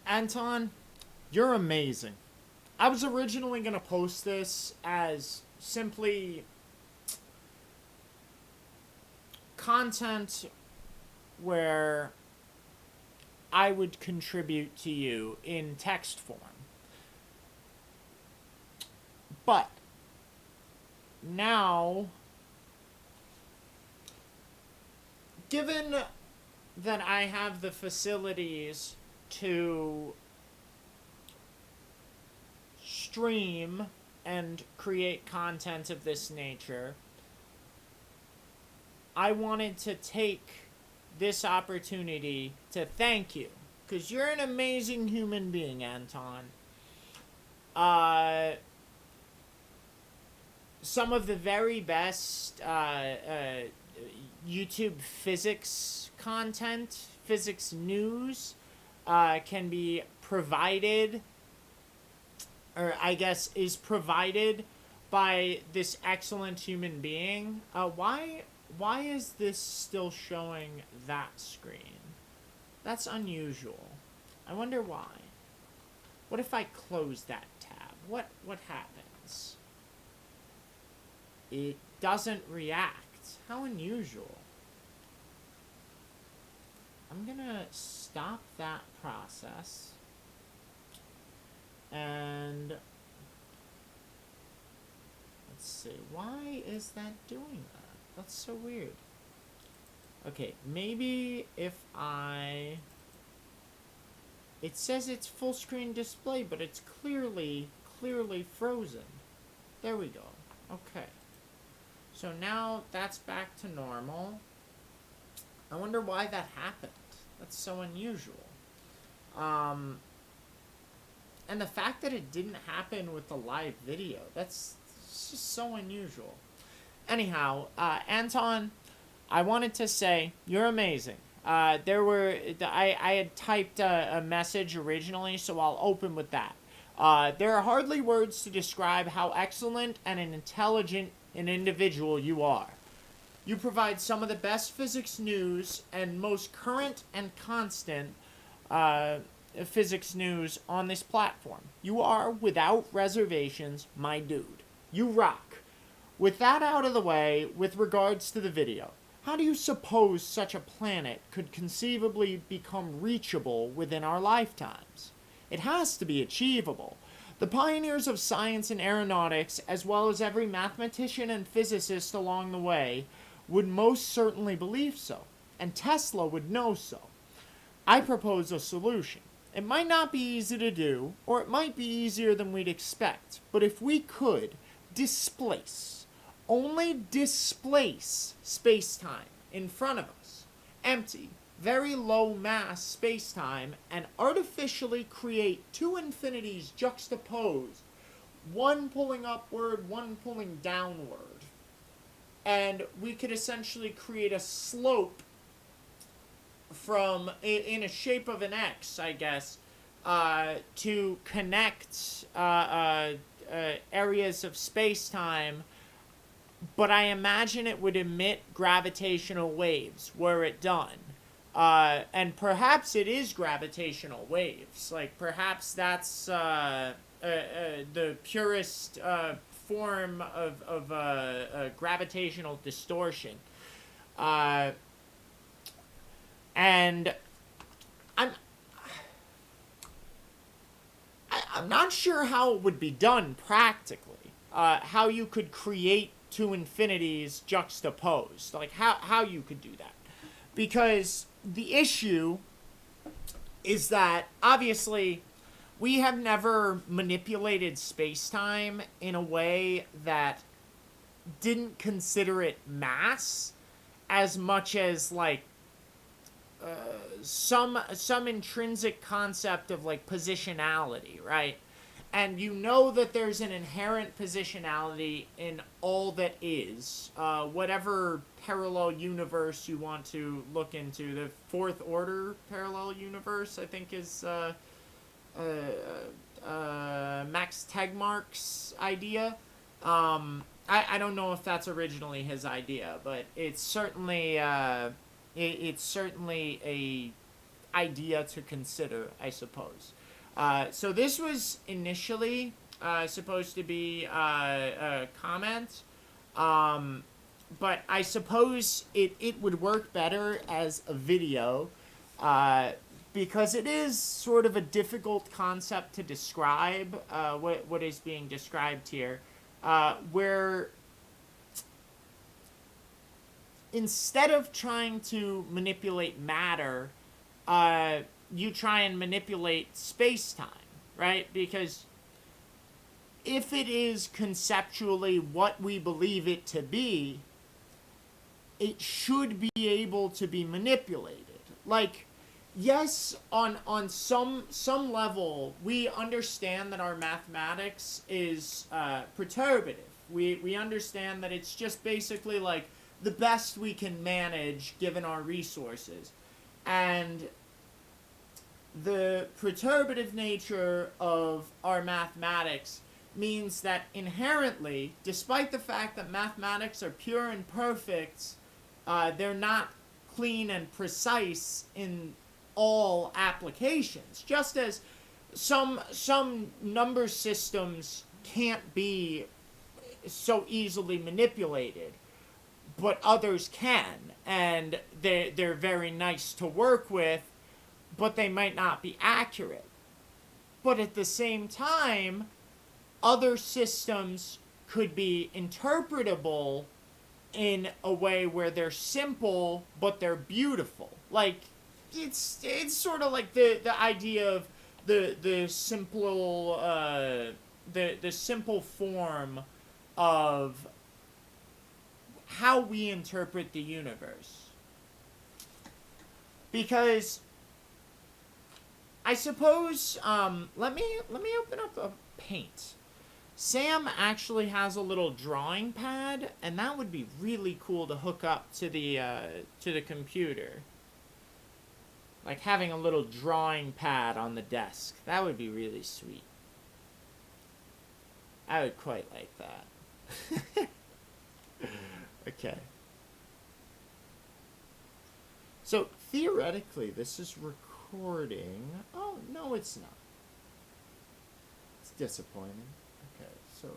Anton, you're amazing. I was originally going to post this as simply content where I would contribute to you in text form. But now, given that I have the facilities to stream and create content of this nature, I wanted to take this opportunity to thank you, because you're an amazing human being, Anton. Some of the very best YouTube physics content, physics news, can be provided, or I guess is provided by this excellent human being. Why is this still showing that screen? That's unusual. I wonder why. What if I close that tab? What happens? It doesn't react. How unusual. I'm gonna stop that process. And let's see. Why is that doing that? That's so weird. Okay, maybe if it says it's full screen display, but it's clearly frozen. There we go. Okay. So now that's back to normal. I wonder why that happened. That's so unusual. And the fact that it didn't happen with the live video, it's just so unusual. Anyhow, Anton, I wanted to say you're amazing. I had typed a message originally, so I'll open with that. There are hardly words to describe how excellent and an intelligent an individual you are. You provide some of the best physics news and most current and constant physics news on this platform. You are, without reservations, my dude. You rock. With that out of the way, with regards to the video, how do you suppose such a planet could conceivably become reachable within our lifetimes? It has to be achievable. The pioneers of science and aeronautics, as well as every mathematician and physicist along the way, would most certainly believe so, and Tesla would know so. I propose a solution. It might not be easy to do, or it might be easier than we'd expect, but if we could only displace space-time in front of us, empty, very low mass space-time, and artificially create two infinities juxtaposed, one pulling upward, one pulling downward, and we could essentially create a slope from, in a shape of an X, I guess, to connect areas of space-time, but I imagine it would emit gravitational waves were it done. And perhaps it is gravitational waves. Like, perhaps that's the purest form of gravitational distortion. And I'm not sure how it would be done practically. How you could create two infinities juxtaposed. Like, how you could do that. Because the issue is that, obviously, we have never manipulated space-time in a way that didn't consider it mass as much as, like, some intrinsic concept of, like, positionality, right? And you know that there's an inherent positionality in all that is. Whatever parallel universe you want to look into. The fourth order parallel universe, I think, is Max Tegmark's idea. I don't know if that's originally his idea, but it's certainly idea to consider, I suppose. So this was initially supposed to be a comment, but I suppose it would work better as a video, because it is sort of a difficult concept to describe, what is being described here, where instead of trying to manipulate matter, you try and manipulate space-time, right? Because if it is conceptually what we believe it to be, it should be able to be manipulated. Like, yes, on some level, we understand that our mathematics is perturbative. We understand that it's just basically like the best we can manage given our resources. And the perturbative nature of our mathematics means that inherently, despite the fact that mathematics are pure and perfect, they're not clean and precise in all applications. Just as some number systems can't be so easily manipulated, but others can, and they're very nice to work with, but they might not be accurate. But at the same time, other systems could be interpretable in a way where they're simple but they're beautiful. Like, it's sort of like the idea of the simple the simple form of how we interpret the universe. Because I suppose let me open up a Paint. Sam actually has a little drawing pad, and that would be really cool to hook up to the computer. Like having a little drawing pad on the desk. That would be really sweet. I would quite like that. Okay. So, theoretically, this is recording. Oh, no, it's not. It's disappointing. Okay, so